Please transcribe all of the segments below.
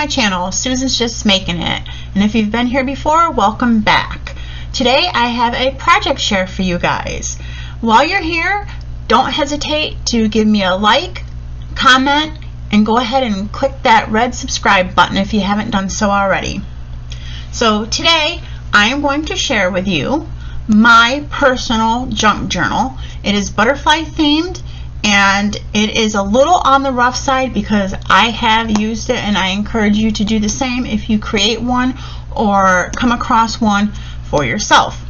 my channel. Susan's just making it. And if you've been here before, welcome back. Today I have a project share for you guys. While you're here, don't hesitate to give me a like, comment, and go ahead and click that red subscribe button if you haven't done so already. So today I am going to share with you my personal junk journal. It is butterfly themed, and it is a little on the rough side because I have used it, and I encourage you to do the same if you create one or come across one for yourself.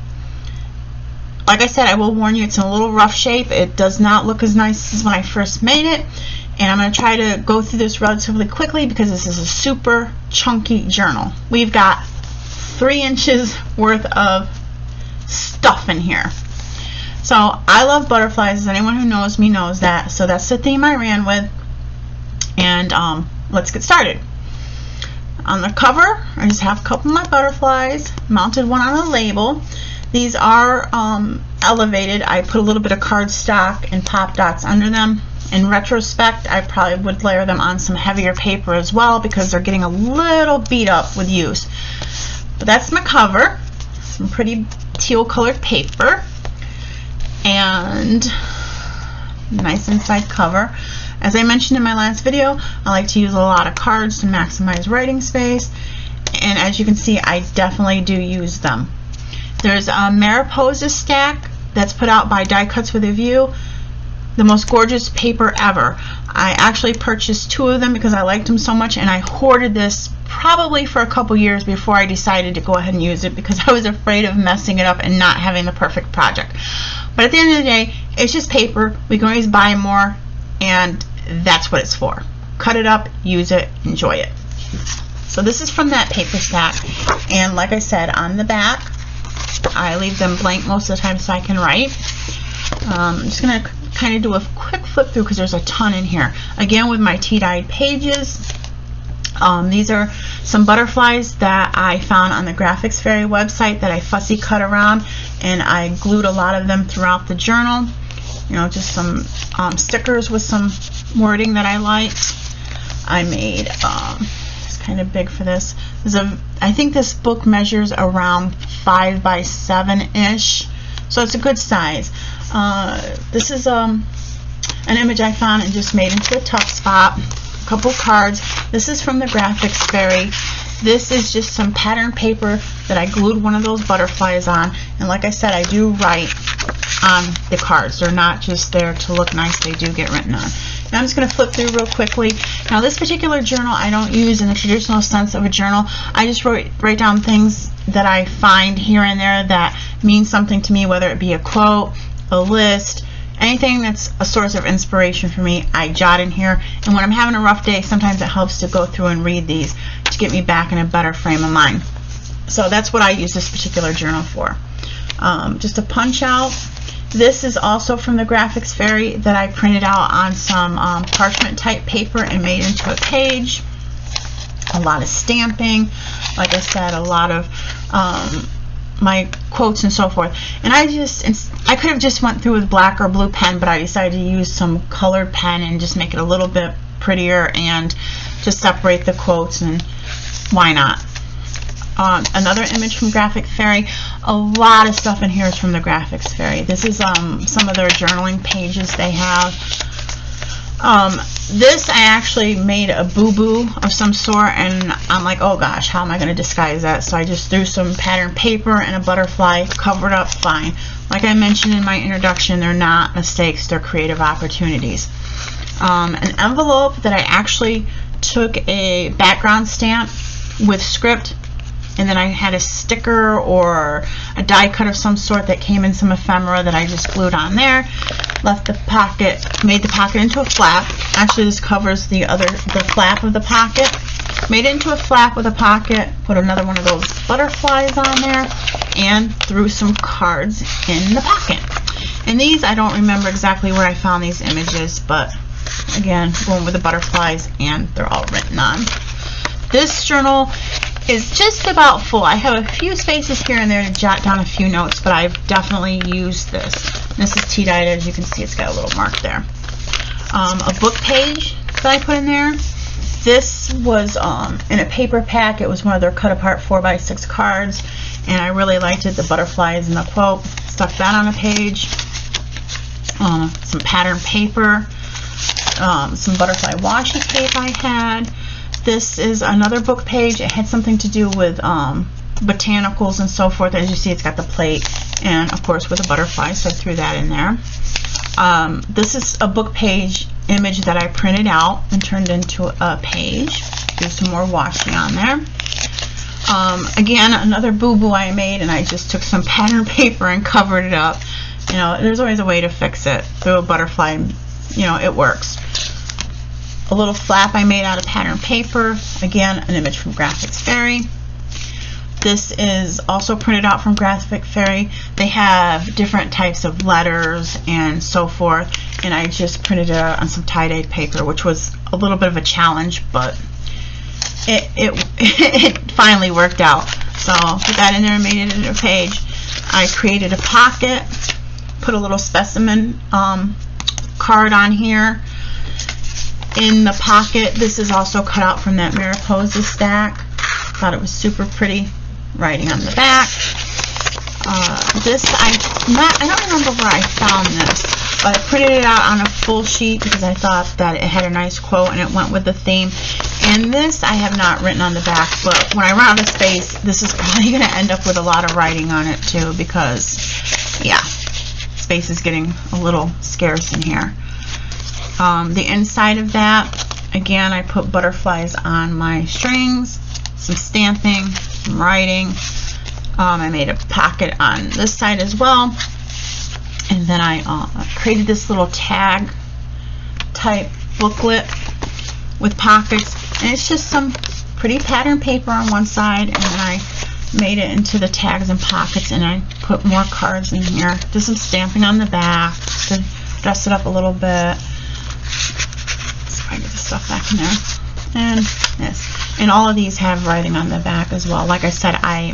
Like I said, I will warn you, it's in a little rough shape. It does not look as nice as when I first made it, and I'm going to try to go through this relatively quickly because this is a super chunky journal. We've got 3 inches worth of stuff in here. So I love butterflies, as anyone who knows me knows that. So that's the theme I ran with, and let's get started. On the cover, I just have a couple of my butterflies, mounted one on a label. These are elevated. I put a little bit of cardstock and pop dots under them. In retrospect, I probably would layer them on some heavier paper as well because they're getting a little beat up with use. But that's my cover, some pretty teal colored paper, and nice inside cover. As I mentioned in my last video, I like to use a lot of cards to maximize writing space, and as you can see, I definitely do use them. There's a Mariposa stack that's put out by Die Cuts with a View. The most gorgeous paper ever. I actually purchased 2 of them because I liked them so much, and I hoarded this probably for a couple years before I decided to go ahead and use it because I was afraid of messing it up and not having the perfect project. But at the end of the day, it's just paper. We can always buy more, and that's what it's for. Cut it up, use it, enjoy it. So this is from that paper stack, and like I said, on the back, I leave them blank most of the time so I can write. I'm just going to kind of do a quick flip through because there's a ton in here. Again, with my tea-dyed pages. These are some butterflies that I found on the Graphics Fairy website that I fussy cut around, and I glued a lot of them throughout the journal. You know, just some stickers with some wording that I liked. I made, it's kind of big for this. I think this book measures around 5 by 7-ish, so it's a good size. This is an image I found and just made into a tuck spot. A couple cards. This is from the Graphics Fairy. This is just some pattern paper that I glued one of those butterflies on, and like I said, I do write on the cards. They're not just there to look nice, they do get written on. Now I'm just going to flip through real quickly. Now this particular journal I don't use in the traditional sense of a journal. I just write down things that I find here and there that mean something to me, whether it be a quote, a list, anything that's a source of inspiration for me, I jot in here. And when I'm having a rough day, sometimes it helps to go through and read these to get me back in a better frame of mind. So that's what I use this particular journal for. Just a punch out. This is also from the Graphics Fairy that I printed out on some parchment type paper and made into a page. A lot of stamping, like I said, a lot of my quotes and so forth. And I could have just went through with black or blue pen, but I decided to use some colored pen and just make it a little bit prettier and just separate the quotes, and why not? Another image from Graphic Fairy. A lot of stuff in here is from the Graphics Fairy. This is some of their journaling pages they have. This I actually made a boo-boo of some sort, and I'm like, oh gosh, how am I going to disguise that? So I just threw some pattern paper and a butterfly, covered up fine. Like I mentioned in my introduction, they're not mistakes, they're creative opportunities. An envelope that I actually took a background stamp with script, and then I had a sticker or a die cut of some sort that came in some ephemera that I just glued on there. Left the pocket, made the pocket into a flap. Actually, this covers the flap of the pocket. Made it into a flap with a pocket, put another one of those butterflies on there, and threw some cards in the pocket. And these, I don't remember exactly where I found these images, but again, going with the butterflies, and they're all written on. This journal is just about full. I have a few spaces here and there to jot down a few notes, but I've definitely used this. This is tea-dyed. As you can see, it's got a little mark there. A book page that I put in there. This was in a paper pack. It was one of their cut apart 4x6 cards, and I really liked it. The butterflies and the quote. Stuck that on a page. Some pattern paper. Some butterfly washi tape I had. This is another book page. It had something to do with botanicals and so forth. As you see, it's got the plate and of course with a butterfly, so I threw that in there. This is a book page image that I printed out and turned into a page. Do some more washi on there. Again, another boo-boo I made, and I just took some pattern paper and covered it up. You know, there's always a way to fix it. Through a butterfly, you know, it works. A little flap I made out of pattern paper. Again, an image from Graphics Fairy. This is also printed out from Graphic Fairy. They have different types of letters and so forth, and I just printed it out on some tie-dyed paper, which was a little bit of a challenge, but it finally worked out. So put that in there and made it into a page. I created a pocket, put a little specimen card on here. In the pocket, this is also cut out from that Mariposa stack. Thought it was super pretty. Writing on the back. This I don't remember where I found this, but I printed it out on a full sheet because I thought that it had a nice quote and it went with the theme. And this I have not written on the back, but when I run out of space, this is probably going to end up with a lot of writing on it too, because yeah, space is getting a little scarce in here. The inside of that, again, I put butterflies on my strings, some stamping, some writing. I made a pocket on this side as well, and then I created this little tag type booklet with pockets, and it's just some pretty pattern paper on one side, and then I made it into the tags and pockets, and I put more cards in here. Did some stamping on the back to dress it up a little bit. Let's try to get the stuff back in there. And this. And all of these have writing on the back as well. Like I said, I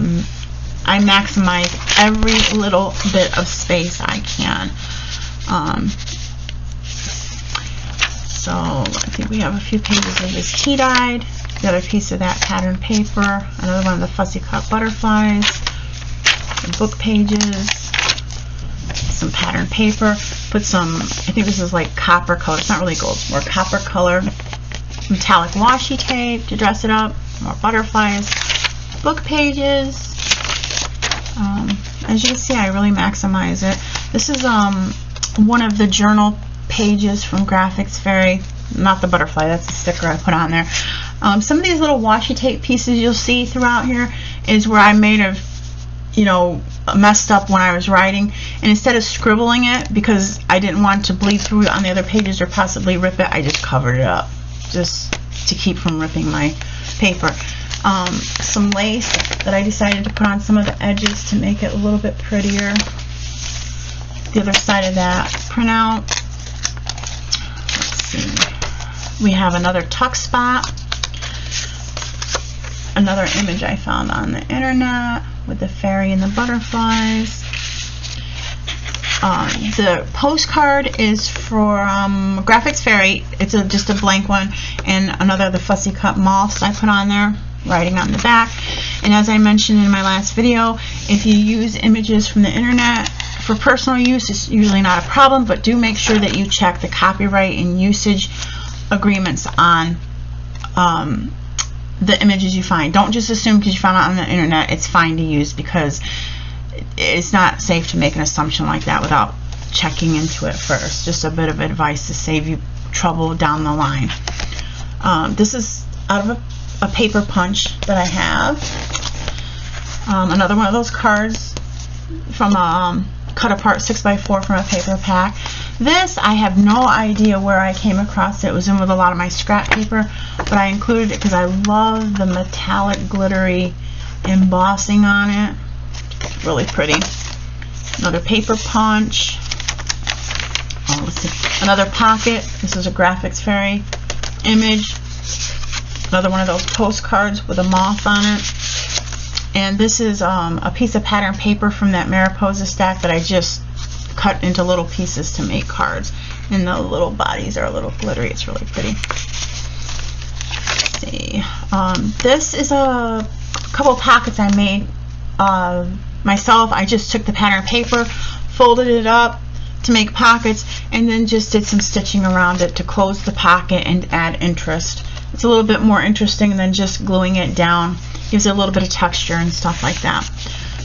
maximize every little bit of space I can. So I think we have a few pages of this tea dyed, the other piece of that pattern paper, another one of the fussy cut butterflies, some book pages, some pattern paper. Put some, I think this is like copper color. It's not really gold, it's more copper color. Metallic washi tape to dress it up, more butterflies, book pages. As you can see, I really maximize it. This is one of the journal pages from Graphics Fairy, not the butterfly, that's the sticker I put on there. Some of these little washi tape pieces you'll see throughout here is where I may have, you know, messed up when I was writing, and instead of scribbling it because I didn't want to bleed through it on the other pages or possibly rip it, I just covered it up, just to keep from ripping my paper. Some lace that I decided to put on some of the edges to make it a little bit prettier. The other side of that printout. Let's see. We have another tuck spot. Another image I found on the internet with the fairy and the butterflies. The postcard is for Graphics Fairy. It's just a blank one, and another of the fussy cut moths I put on there, writing on the back. And as I mentioned in my last video, if you use images from the internet for personal use, it's usually not a problem, but do make sure that you check the copyright and usage agreements on the images you find. Don't just assume because you found it on the internet it's fine to use, because it's not safe to make an assumption like that without checking into it first. Just a bit of advice to save you trouble down the line. This is out of a paper punch that I have. Another one of those cards from a cut apart 6x4 from a paper pack. This, I have no idea where I came across it. It was in with a lot of my scrap paper, but I included it because I love the metallic glittery embossing on it. Really pretty. Another paper punch. Oh, let's see. Another pocket. This is a Graphics Fairy image. Another one of those postcards with a moth on it. And this is a piece of pattern paper from that Mariposa stack that I just cut into little pieces to make cards. And the little bodies are a little glittery. It's really pretty. see. This is a couple pockets I made myself. I just took the pattern paper, folded it up to make pockets, and then just did some stitching around it to close the pocket and add interest. It's a little bit more interesting than just gluing it down. Gives it a little bit of texture and stuff like that.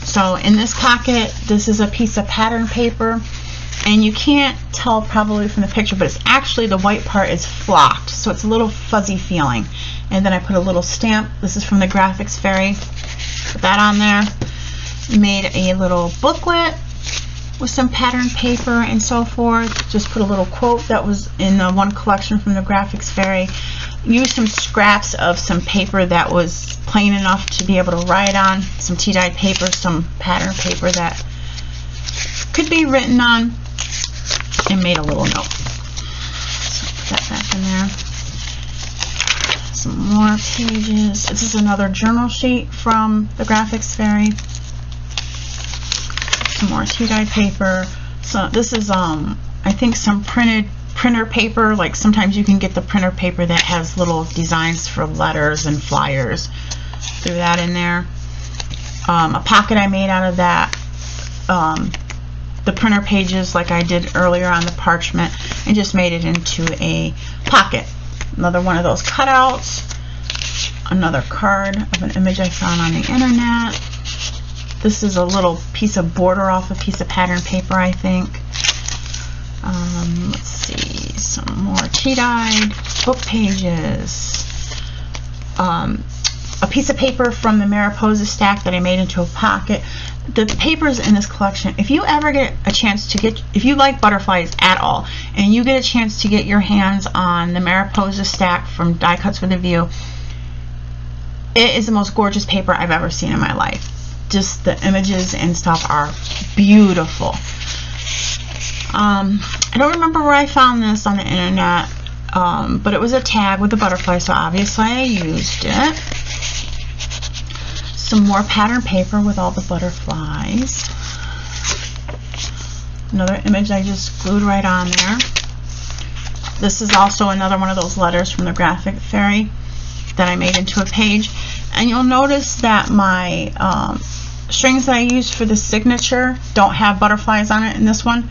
So in this pocket, this is a piece of pattern paper, and you can't tell probably from the picture, but it's actually, the white part is flocked, so it's a little fuzzy feeling. And then I put a little stamp. This is from the Graphics Fairy. Put that on there. Made a little booklet with some pattern paper and so forth. Just put a little quote that was in the one collection from the Graphics Fairy. Used some scraps of some paper that was plain enough to be able to write on. Some tea-dyed paper, some pattern paper that could be written on, and made a little note. So put that back in there. Some more pages. This is another journal sheet from the Graphics Fairy. Some more tea-dyed paper. So this is I think some printer paper. Like sometimes you can get the printer paper that has little designs for letters and flyers. Threw that in there. A pocket I made out of that. The printer pages like I did earlier on the parchment, and just made it into a pocket. Another one of those cutouts. Another card of an image I found on the internet. This is a little piece of border off a piece of pattern paper, I think. Let's see, some more tea-dyed book pages. A piece of paper from the Mariposa stack that I made into a pocket. The papers in this collection, if you ever get a chance to get, if you like butterflies at all, and you get a chance to get your hands on the Mariposa stack from Die Cuts with a View, it is the most gorgeous paper I've ever seen in my life. Just the images and stuff are beautiful. I don't remember where I found this on the internet, but it was a tag with a butterfly, so obviously I used it. Some more pattern paper with all the butterflies. Another image I just glued right on there. This is also another one of those letters from the Graphic Fairy that I made into a page. And you'll notice that my strings that I use for the signature don't have butterflies on it in this one.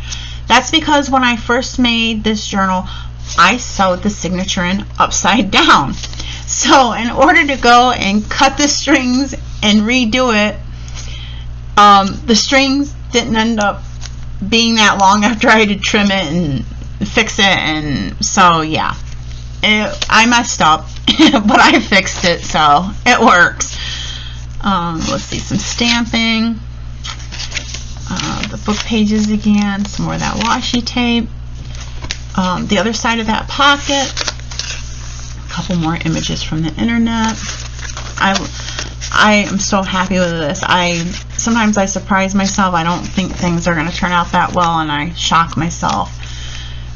That's because when I first made this journal, I sewed the signature in upside down. So in order to go and cut the strings and redo it, the strings didn't end up being that long after I had to trim it and fix it, and so yeah, I messed up, but I fixed it, so it works. Let's see, some stamping, the book pages again, some more of that washi tape, the other side of that pocket, a couple more images from the internet. I am so happy with this. Sometimes I surprise myself. I don't think things are going to turn out that well, and I shock myself.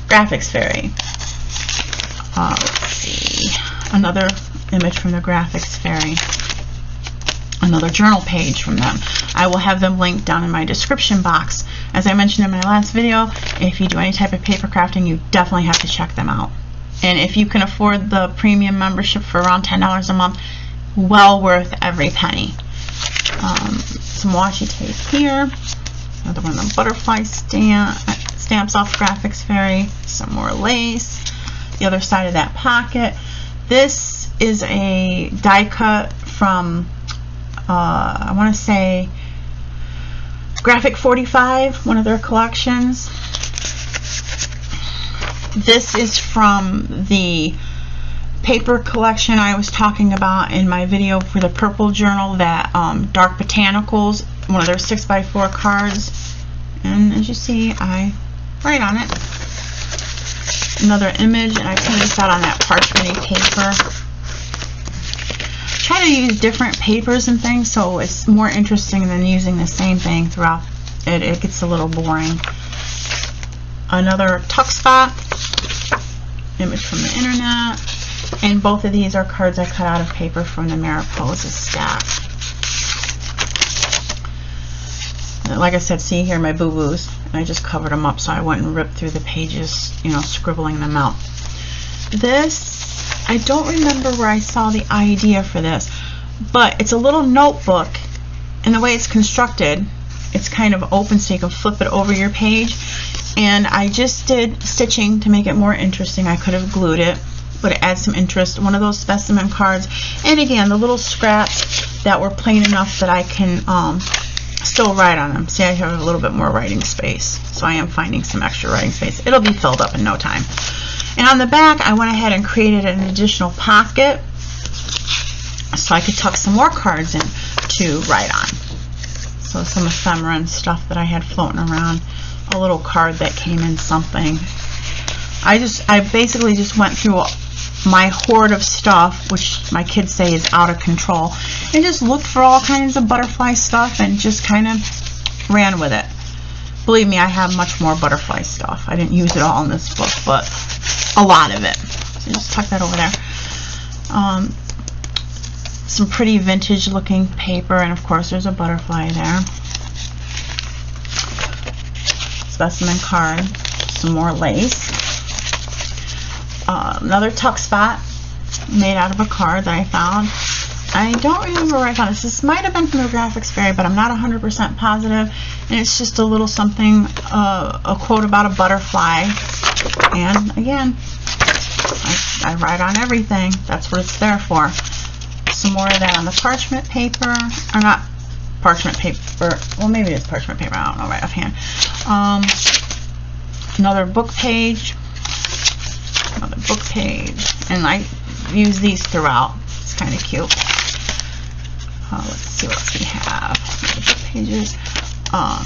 Graphics Fairy. Let's see. Another image from the Graphics Fairy. Another journal page from them. I will have them linked down in my description box. As I mentioned in my last video, if you do any type of paper crafting, you definitely have to check them out. And if you can afford the premium membership for around $10 a month, well worth every penny. Some washi tape here. Another one of the butterfly stamps off Graphics Fairy. Some more lace. The other side of that pocket. This is a die cut from I want to say Graphic 45, one of their collections. This is from the paper collection I was talking about in my video for the purple journal, that Dark Botanicals, one of their 6x4 cards, and as you see, I write on it. Another image, and I printed this out on that parchment paper. Try to use different papers and things so it's more interesting than using the same thing throughout. It gets a little boring. Another tuck spot image from the internet. And both of these are cards I cut out of paper from the Mariposa stack. Like I said, see here my boo-boos. And I just covered them up so I wouldn't rip through the pages, you know, scribbling them out. This I don't remember where I saw the idea for this, but it's a little notebook, and the way it's constructed, it's kind of open so you can flip it over your page. And I just did stitching to make it more interesting. I could have glued it, but it adds some interest. One of those specimen cards, and again, the little scraps that were plain enough that I can still write on them. See, I have a little bit more writing space, so I am finding some extra writing space. It'll be filled up in no time. And on the back, I went ahead and created an additional pocket so I could tuck some more cards in to write on. So some ephemera and stuff that I had floating around. A little card that came in something. I basically just went through my hoard of stuff, which my kids say is out of control, and just looked for all kinds of butterfly stuff and just kind of ran with it. Believe me, I have much more butterfly stuff. I didn't use it all in this book, but a lot of it. So just tuck that over there. Some pretty vintage looking paper, and of course there's a butterfly there. Specimen card, some more lace. Another tuck spot made out of a card that I found. I don't remember where I found this. This might have been from the Graphics Fairy, but I'm not 100% positive. And it's just a little something, a quote about a butterfly. And again, I write on everything. That's what it's there for. Some more of that on the parchment paper, or not parchment paper. Well, maybe it's parchment paper. I don't know right offhand. Another book page. Another book page, and I use these throughout. It's kind of cute. Let's see what else we have. Book pages.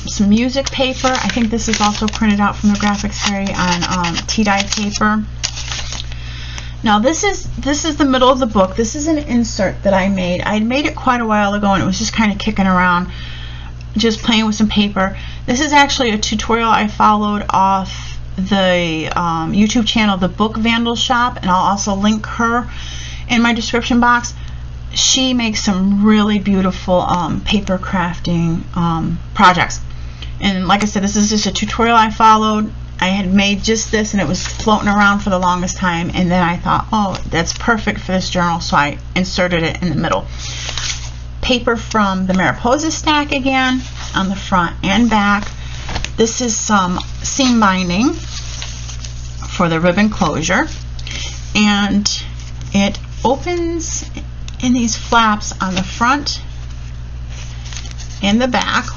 Some music paper. I think this is also printed out from the Graphics Fairy on tea-dye paper. Now this is the middle of the book. This is an insert that I made. I made it quite a while ago, and it was just kind of kicking around, just playing with some paper. This is actually a tutorial I followed off the YouTube channel, TheBookVandalShop, and I'll also link her in my description box. She makes some really beautiful paper crafting projects, and like I said, this is just a tutorial I followed. I had made just this, and it was floating around for the longest time, and then I thought, oh, that's perfect for this journal, so I inserted it in the middle. Paper from the Mariposa stack again on the front and back. This is some seam binding for the ribbon closure, and it opens in these flaps on the front and the back,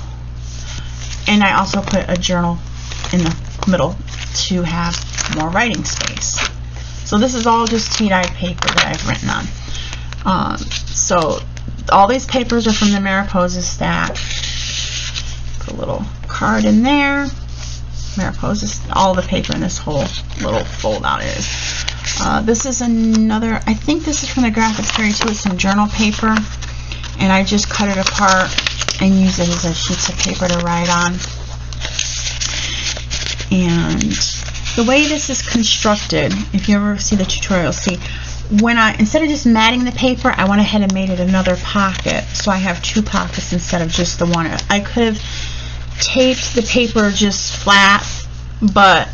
and I also put a journal in the middle to have more writing space. So this is all just tea-dye paper that I've written on. So all these papers are from the Mariposa stack. Put a little card in there. Mariposa, all the paper in this whole little fold out is. This is another, I think this is from the Graphics Fairy too. It's some journal paper, and I just cut it apart and use it as a sheets of paper to write on. And the way this is constructed, if you ever see the tutorial, see, when instead of just matting the paper, I went ahead and made it another pocket, so I have two pockets instead of just the one. I could have taped the paper just flat, but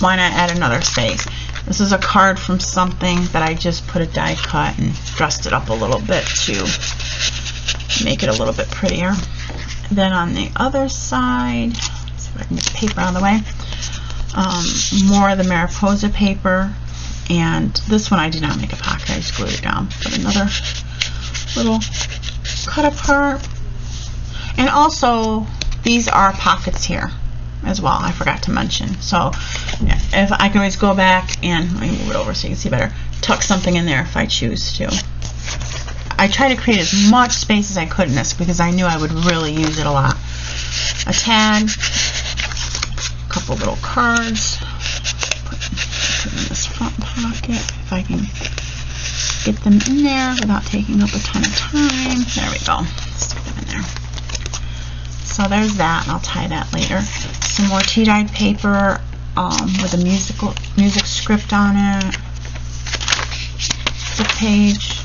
why not add another space? This is a card from something that I just put a die cut and dressed it up a little bit to make it a little bit prettier. Then on the other side, let's see if I can get the paper out of the way. More of the Mariposa paper, and this one I did not make a pocket, I just glued it down. But another little cut apart, and also these are pockets here as well, I forgot to mention. So if I can always go back and let me move it over so you can see better, tuck something in there if I choose to. I try to create as much space as I could in this because I knew I would really use it a lot. A tag, a couple little cards, put in this front pocket if I can get them in there without taking up a ton of time. There we go. Stick them in there. So there's that, and I'll tie that later. Some more tea-dyed paper with a music script on it. Book page.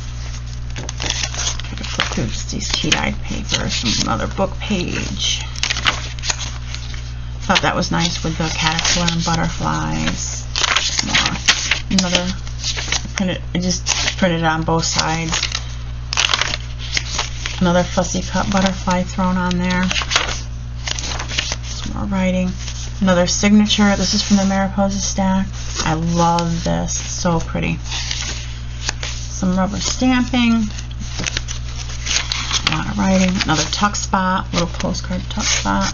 Try to flip through just these tea-dyed papers. Another book page. Thought that was nice with the caterpillar and butterflies. More. Another I just printed it on both sides. Another fussy cut butterfly thrown on there. Some more writing. Another signature. This is from the Mariposa stack. I love this. It's so pretty. Some rubber stamping. A lot of writing. Another tuck spot. Little postcard tuck spot.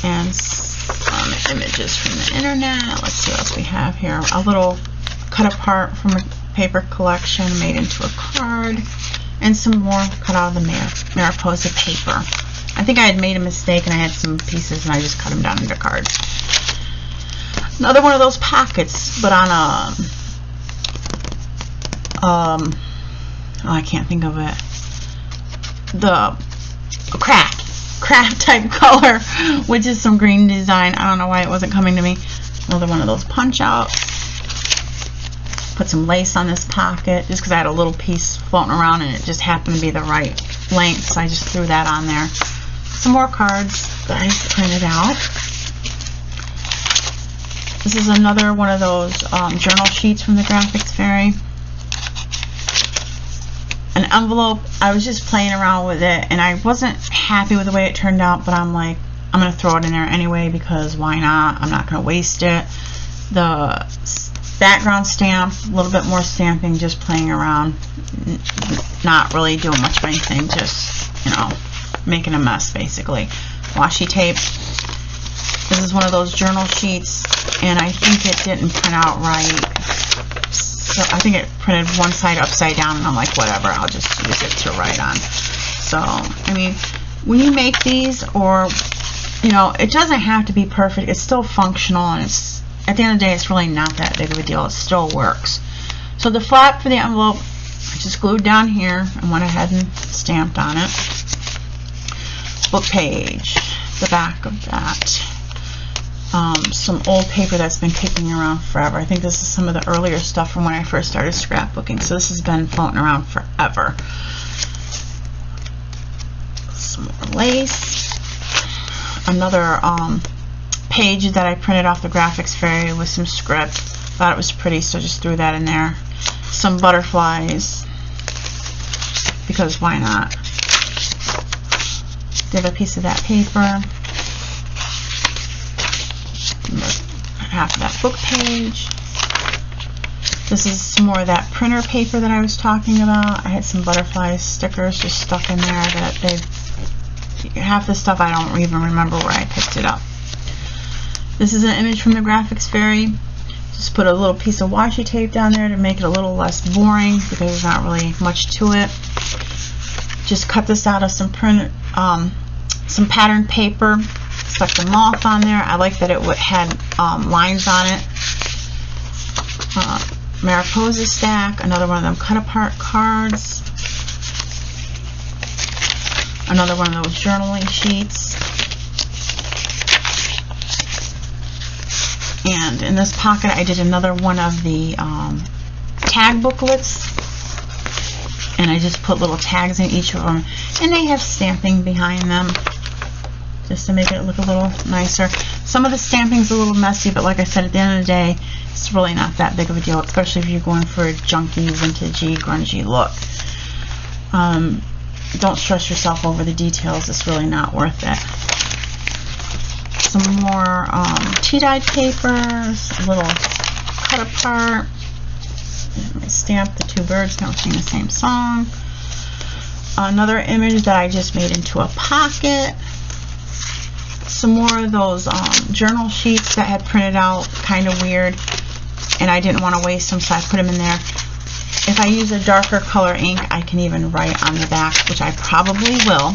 And some images from the internet. Let's see what else we have here. A little cut apart from a paper collection made into a card. And some more cut out of the Mariposa paper. I think I had made a mistake and I had some pieces and I just cut them down into cards. Another one of those pockets, but on a, oh, I can't think of it. The craft type color, which is some green design. I don't know why it wasn't coming to me. Another one of those punch outs. Put some lace on this pocket just because I had a little piece floating around and it just happened to be the right length, so I just threw that on there. Some more cards that I printed out. This is another one of those journal sheets from the Graphics Fairy. An envelope. I was just playing around with it and I wasn't happy with the way it turned out, but I'm like, I'm going to throw it in there anyway because why not? I'm not going to waste it. The background stamp, a little bit more stamping, just playing around, not really doing much of anything, just, you know, making a mess basically. Washi tape. This is one of those journal sheets and I think it didn't print out right. So I think it printed one side upside down and I'm like, whatever, I'll just use it to write on. So, I mean, when you make these, or, you know, it doesn't have to be perfect. It's still functional and it's, at the end of the day, it's really not that big of a deal. It still works. So the flap for the envelope, I just glued down here and went ahead and stamped on it. Book page, the back of that. Some old paper that's been kicking around forever. I think this is some of the earlier stuff from when I first started scrapbooking. So this has been floating around forever. Some more lace. Another page that I printed off the Graphics Fairy with some script. Thought it was pretty, so just threw that in there. Some butterflies, because why not? Did a piece of that paper. Half of that book page. This is some more of that printer paper that I was talking about. I had some butterfly stickers just stuck in there that half the stuff I don't even remember where I picked it up. This is an image from the Graphics Fairy. Just put a little piece of washi tape down there to make it a little less boring because there's not really much to it. Just cut this out of some some patterned paper. Stuck the moth on there. I like that it had lines on it. Mariposa stack. Another one of them cut apart cards. Another one of those journaling sheets. And in this pocket I did another one of the tag booklets. And I just put little tags in each of them. And they have stamping behind them, just to make it look a little nicer. Some of the stamping's a little messy, but like I said, at the end of the day, it's really not that big of a deal, especially if you're going for a junky, vintagey, grungy look. Don't stress yourself over the details. It's really not worth it. Some more tea-dyed papers, a little cut apart. I stamped the two birds now sing the same song. Another image that I just made into a pocket. Some more of those journal sheets that had printed out kind of weird, and I didn't want to waste them, so I put them in there. If I use a darker color ink, I can even write on the back, which I probably will.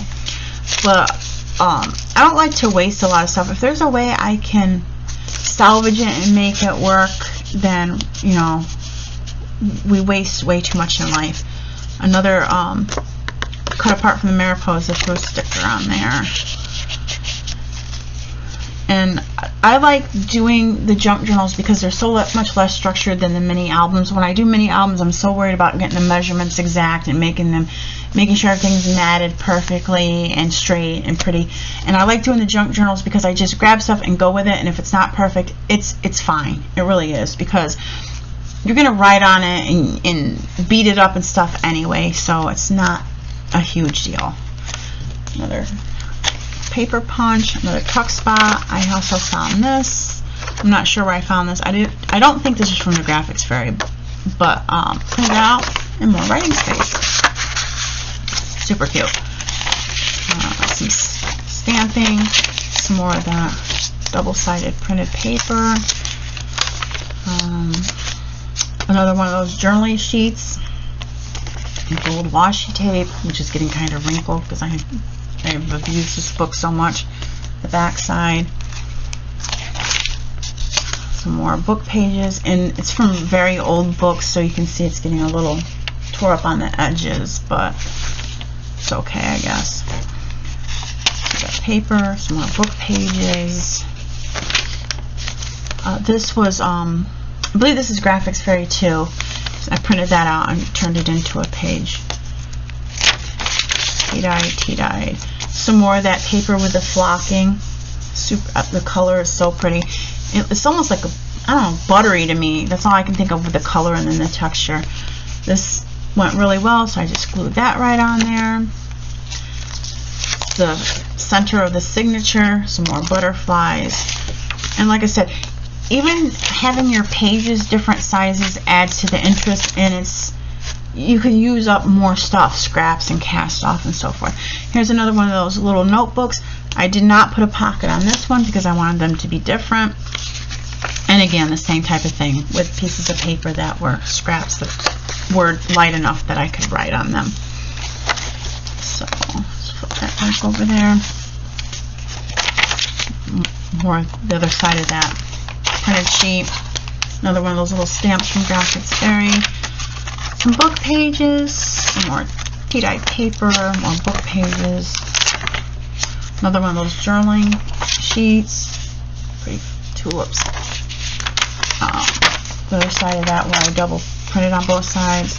But I don't like to waste a lot of stuff. If there's a way I can salvage it and make it work, then, you know, we waste way too much in life. Another cut apart from the Mariposa, threw a sticker on there. And I like doing the junk journals because they're so much less structured than the mini albums. When I do mini albums, I'm so worried about getting the measurements exact and making sure everything's matted perfectly and straight and pretty. And I like doing the junk journals because I just grab stuff and go with it, and if it's not perfect, it's fine. It really is, because you're going to write on it and beat it up and stuff anyway, so it's not a huge deal. Another paper punch, another tuck spot. I also found this. I'm not sure where I found this. I don't think this is from the Graphics Fairy, but print it out and more writing space. Super cute. Some stamping, some more of that double-sided printed paper. Another one of those journaling sheets. Gold washi tape, which is getting kind of wrinkled because I've used this book so much. The back side. Some more book pages, and it's from very old books, so you can see it's getting a little tore up on the edges, but it's okay, I guess. We got paper, some more book pages. This was, I believe this is Graphics Fairy too. So I printed that out and turned it into a page. Tea-dyed. Some more of that paper with the flocking. The color is so pretty. It's almost like I don't know, buttery to me. That's all I can think of with the color and then the texture. This went really well, so I just glued that right on there. The center of the signature, some more butterflies. And like I said, even having your pages different sizes adds to the interest, and you can use up more stuff, scraps and cast off and so forth. Here's another one of those little notebooks. I did not put a pocket on this one because I wanted them to be different. And again, the same type of thing with pieces of paper that were scraps that were light enough that I could write on them. So let's flip that back over there. More the other side of that printed sheet. Another one of those little stamps from Graphics Fairy. Some book pages, some more tea-dyed paper, more book pages. Another one of those journaling sheets. Pretty tulips. The other side of that where I double printed on both sides.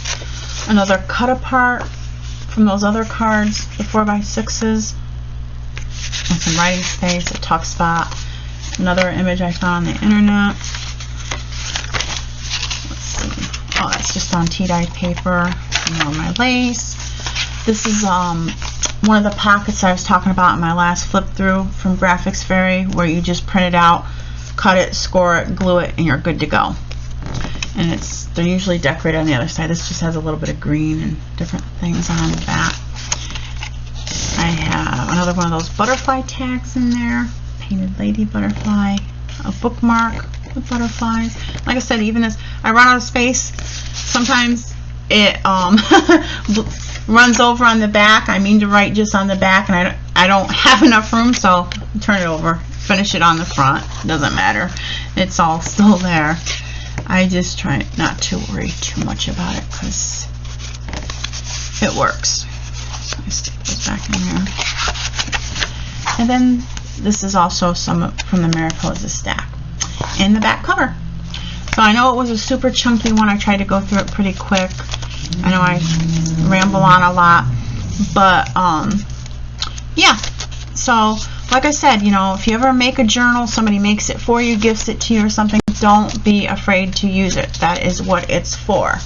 Another cut apart from those other cards, the 4x6s. And some writing space, a tuck spot. Another image I found on the internet. Let's see. Oh, that's just on tea-dyed paper. My lace. This is one of the pockets I was talking about in my last flip through from Graphics Fairy, where you just print it out, cut it, score it, glue it, and you're good to go. And they're usually decorated on the other side. This just has a little bit of green and different things on the back. I have another one of those butterfly tags in there. Painted lady butterfly. A bookmark with butterflies. Like I said, even this, I run out of space. Sometimes it runs over on the back. I mean to write just on the back, and I don't have enough room, so turn it over. Finish it on the front. Doesn't matter. It's all still there. I just try not to worry too much about it because it works. So I stick those back in there. And then this is also some from the Mariposa stack in the back cover. So I know it was a super chunky one. I tried to go through it pretty quick. I know I ramble on a lot, but yeah. So like I said, if you ever make a journal, somebody makes it for you, gifts it to you or something, don't be afraid to use it. That is what it's for.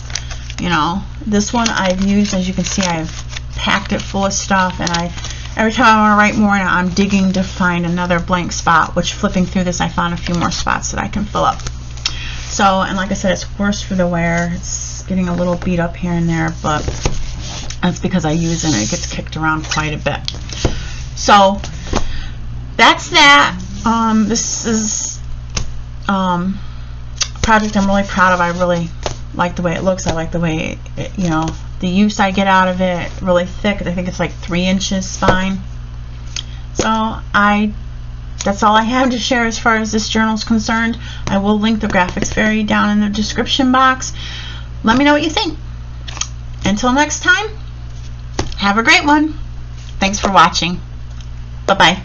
This one I've used, as you can see, I've packed it full of stuff, and every time I want to write more, I'm digging to find another blank spot, which flipping through this, I found a few more spots that I can fill up. So, and like I said, it's worse for the wear. It's getting a little beat up here and there, but that's because I use it and it gets kicked around quite a bit. So that's that. This is a project I'm really proud of. I really like the way it looks. I like the way it, the use I get out of it. Really thick. I think it's like 3 inches spine. So that's all I have to share as far as this journal is concerned. I will link the Graphics Fairy down in the description box. Let me know what you think. Until next time, have a great one. Thanks for watching. Bye-bye.